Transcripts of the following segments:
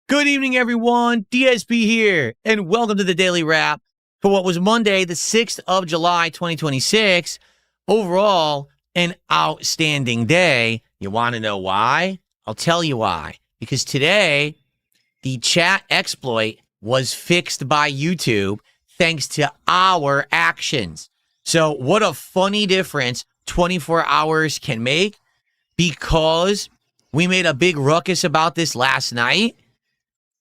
Good evening, everyone. DSP here, and welcome to the Daily Wrap for what was Monday, the 6th of July, 2026. Overall, an outstanding day. You want to know why? I'll tell you why. Because today, the chat exploit was fixed by YouTube thanks to our actions. So what a funny difference 24 hours can make, because we made a big ruckus about this last night.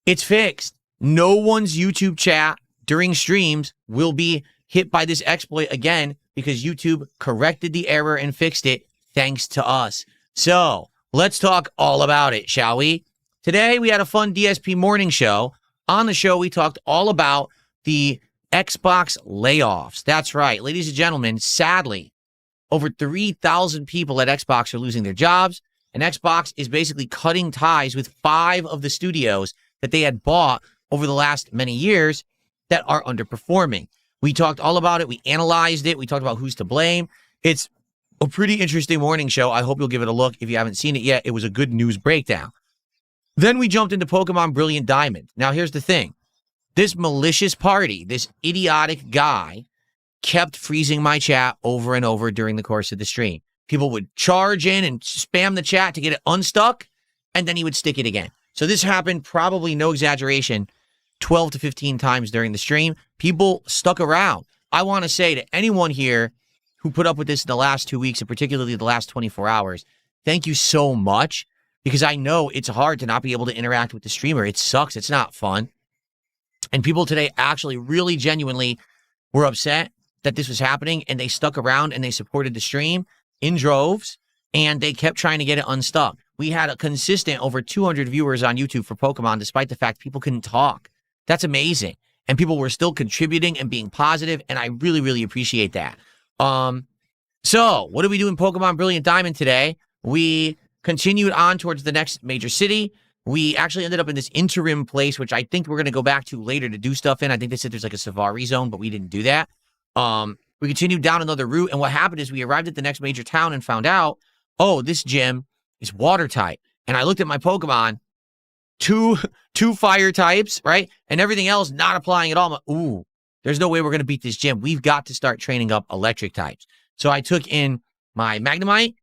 It's fixed. No one's YouTube chat during streams will be hit by this exploit again because YouTube corrected the error and fixed it thanks to us. So let's talk all about it, shall we? Today, we had a fun DSP morning show. On the show, we talked all about the Xbox layoffs. That's right. Ladies and gentlemen, sadly, over 3,000 people at Xbox are losing their jobs, and Xbox is basically cutting ties with 5 of the studios that they had bought over the last many years that are underperforming. We talked all about it. We analyzed it. We talked about who's to blame. It's a pretty interesting morning show. I hope you'll give it a look if you haven't seen it yet. It was a good news breakdown. Then we jumped into Pokemon Brilliant Diamond. Now, here's the thing. This malicious party, this idiotic guy, kept freezing my chat over and over during the course of the stream. People would charge in and spam the chat to get it unstuck, and then he would stick it again. So this happened, probably no exaggeration, 12 to 15 times during the stream. People stuck around. I want to say to anyone here who put up with this in the last 2 weeks, and particularly the last 24 hours, thank you so much, because I know it's hard to not be able to interact with the streamer. It sucks. It's not fun. And people today actually really genuinely were upset that this was happening, and they stuck around and they supported the stream in droves, and they kept trying to get it unstuck. We had a consistent over 200 viewers on YouTube for Pokemon, despite the fact people couldn't talk. That's amazing. And people were still contributing and being positive, and I really, really appreciate that. So what did we do in Pokemon Brilliant Diamond today? We continued on towards the next major city. We actually ended up in this interim place, which I think we're going to go back to later to do stuff in. I think they said there's like a Safari zone, but we didn't do that. We continued down another route, and what happened is we arrived at the next major town and found out, oh, this gym is water type. And I looked at my Pokemon, two fire types, right? And everything else not applying at all. I'm like, ooh, there's no way we're going to beat this gym. We've got to start training up electric types. So I took in my Magnemite,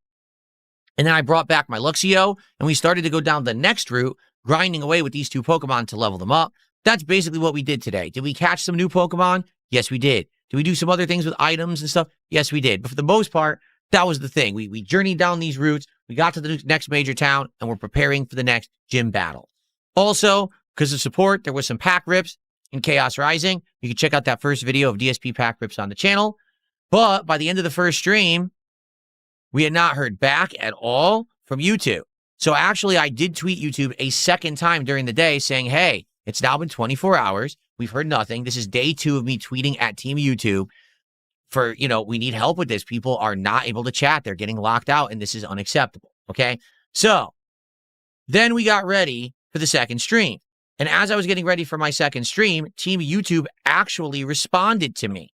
and then I brought back my Luxio, and we started to go down the next route, grinding away with these 2 Pokemon to level them up. That's basically what we did today. Did we catch some new Pokemon? Yes, we did. Did we do some other things with items and stuff? Yes, we did. But for the most part, that was the thing. We journeyed down these routes. We got to the next major town, and we're preparing for the next gym battle. Also, because of support, there was some pack rips in Chaos Rising. You can check out that first video of DSP pack rips on the channel. But by the end of the first stream, we had not heard back at all from YouTube. So actually, I did tweet YouTube a second time during the day saying, hey, it's now been 24 hours. We've heard nothing. This is day 2 of me tweeting at Team YouTube for, we need help with this. People are not able to chat. They're getting locked out, and this is unacceptable. Okay. So then we got ready for the second stream. And as I was getting ready for my second stream, Team YouTube actually responded to me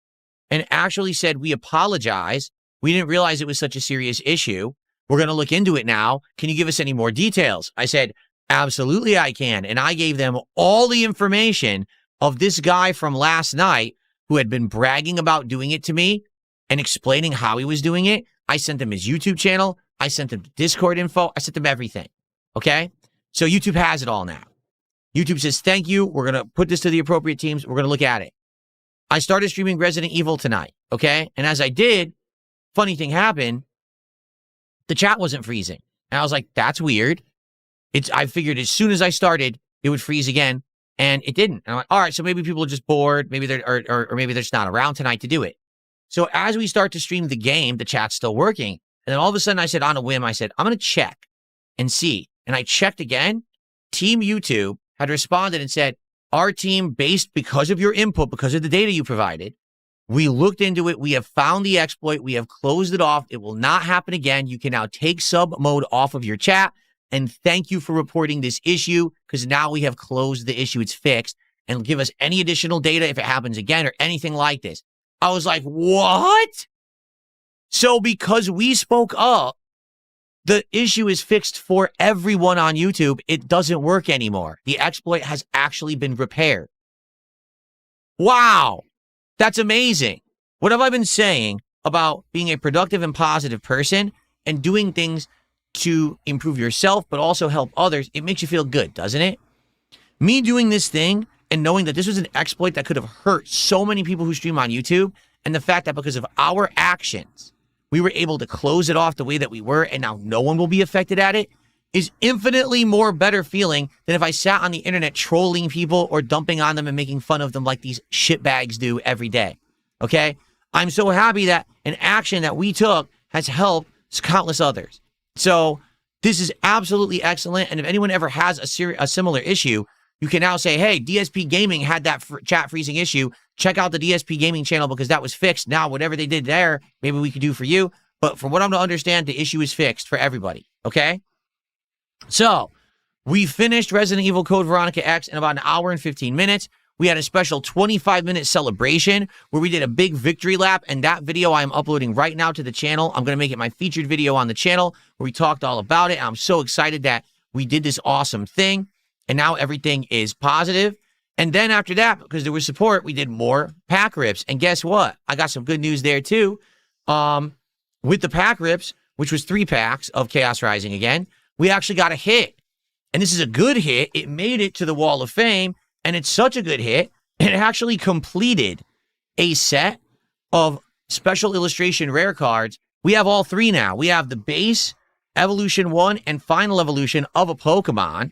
and actually said, we apologize. We didn't realize it was such a serious issue. We're going to look into it now. Can you give us any more details? I said, absolutely I can. And I gave them all the information of this guy from last night who had been bragging about doing it to me and explaining how he was doing it. I sent them his YouTube channel. I sent them Discord info. I sent them everything. Okay? So YouTube has it all now. YouTube says, thank you. We're going to put this to the appropriate teams. We're going to look at it. I started streaming Resident Evil tonight. Okay? And as I did, funny thing happened. The chat wasn't freezing. And I was like, that's weird. I figured as soon as I started, it would freeze again. And it didn't. And I'm like, all right, so maybe people are just bored. Maybe they're, or maybe they're just not around tonight to do it. So as we start to stream the game, the chat's still working. And then all of a sudden I said on a whim, I said, I'm going to check and see. And I checked again. Team YouTube had responded and said, our team, based because of your input, because of the data you provided, we looked into it. We have found the exploit. We have closed it off. It will not happen again. You can now take sub mode off of your chat. And thank you for reporting this issue, because now we have closed the issue. It's fixed. And give us any additional data if it happens again or anything like this. I was like, what? So because we spoke up, The issue is fixed for everyone on YouTube. It doesn't work anymore. The exploit has actually been repaired. Wow. That's amazing. What have I been saying about being a productive and positive person and doing things to improve yourself, but also help others? It makes you feel good, doesn't it? Me doing this thing and knowing that this was an exploit that could have hurt so many people who stream on YouTube, and the fact that because of our actions, we were able to close it off the way that we were, and now no one will be affected at it, is infinitely more better feeling than if I sat on the internet trolling people or dumping on them and making fun of them like these shitbags do every day. Okay? I'm so happy that an action that we took has helped countless others. So this is absolutely excellent. And if anyone ever has a similar issue, you can now say, hey, DSP Gaming had that chat freezing issue. Check out the DSP Gaming channel because that was fixed. Now, whatever they did there, maybe we could do for you. But from what I'm to understand, the issue is fixed for everybody. Okay? So we finished Resident Evil Code Veronica X in about an hour and 15 minutes. We had a special 25-minute celebration where we did a big victory lap, and that video I am uploading right now to the channel. I'm going to make it my featured video on the channel where we talked all about it. I'm so excited that we did this awesome thing, and now everything is positive. And then after that, because there was support, we did more pack rips. And guess what? I got some good news there too. With the pack rips, which was 3 packs of Chaos Rising again, we actually got a hit. And this is a good hit. It made it to the Wall of Fame. And it's such a good hit, it actually completed a set of special illustration rare cards. We have all 3 now. We have the base, Evolution 1, and Final Evolution of a Pokemon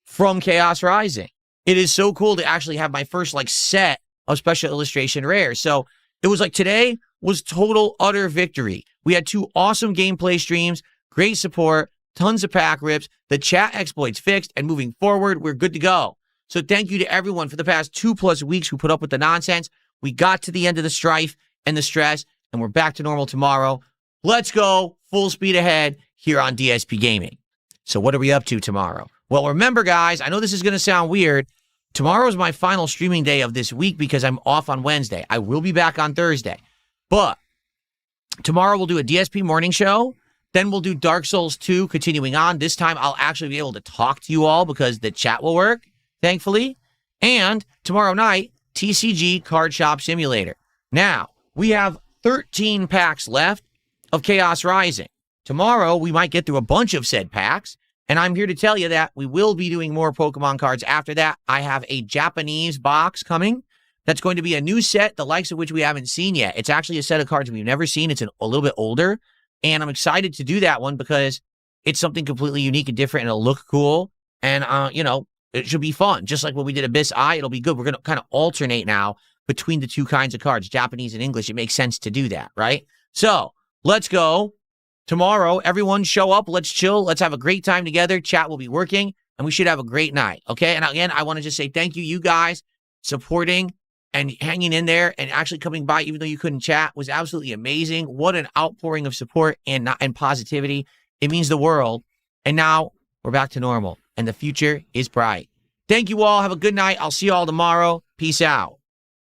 from Chaos Rising. It is so cool to actually have my first set of special illustration rares. So it was today was total, utter victory. We had 2 awesome gameplay streams, great support, tons of pack rips, the chat exploits fixed, and moving forward, we're good to go. So thank you to everyone for the past 2+ weeks who put up with the nonsense. We got to the end of the strife and the stress, and we're back to normal tomorrow. Let's go full speed ahead here on DSP Gaming. So what are we up to tomorrow? Well, remember, guys, I know this is going to sound weird. Tomorrow is my final streaming day of this week because I'm off on Wednesday. I will be back on Thursday. But tomorrow we'll do a DSP morning show. Then we'll do Dark Souls 2 continuing on. This time I'll actually be able to talk to you all because the chat will work, thankfully. And tomorrow night, TCG Card Shop Simulator. Now, we have 13 packs left of Chaos Rising. Tomorrow, we might get through a bunch of said packs. And I'm here to tell you that we will be doing more Pokemon cards after that. I have a Japanese box coming. That's going to be a new set, the likes of which we haven't seen yet. It's actually a set of cards we've never seen. It's a little bit older. And I'm excited to do that one because it's something completely unique and different and it'll look cool. And, it should be fun. Just like when we did Abyss Eye, it'll be good. We're going to kind of alternate now between the 2 kinds of cards, Japanese and English. It makes sense to do that, right? So let's go. Tomorrow, everyone show up. Let's chill. Let's have a great time together. Chat will be working and we should have a great night. Okay. And again, I want to just say thank you guys supporting and hanging in there and actually coming by, even though you couldn't chat, was absolutely amazing. What an outpouring of support and positivity. It means the world. And now we're back to normal and the future is bright. Thank you all. Have a good night. I'll see you all tomorrow. Peace out.